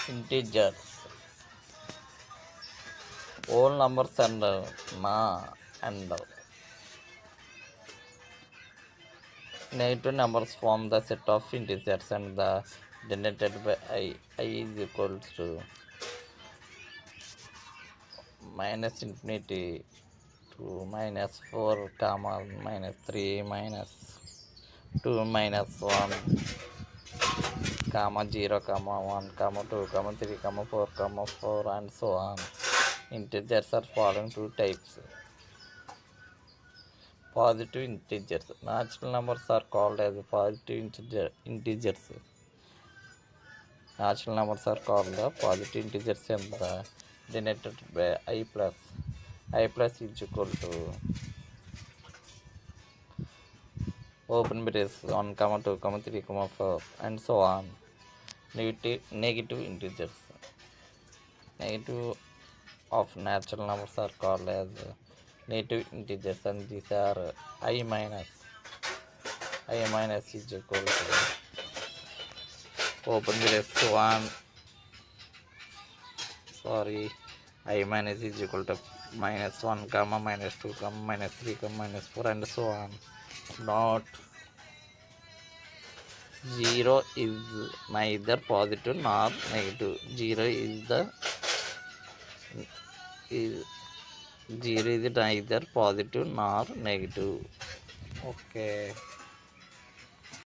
Integers, whole numbers and and negative numbers form the set of integers and the denoted by I is equal to minus infinity to minus 4 comma minus 3 minus 2 minus 1 comma 0 comma 1 comma 2 comma 3 comma 4 comma 4 and so on. Integers are following two types. Positive integers. Natural numbers are called as positive integers. Natural numbers are called the positive integers and the denoted by I plus. I plus is equal to open braces 1 comma 2 comma 3 comma 4 and so on. Negative integers. Negative of natural numbers are called as negative integers and these are I minus. I minus is equal to open braces 1 I minus is equal to minus 1 comma minus 2 comma minus 3 comma minus 4 and so on. Not 0 is neither positive nor negative. 0 is neither positive nor negative. Okay.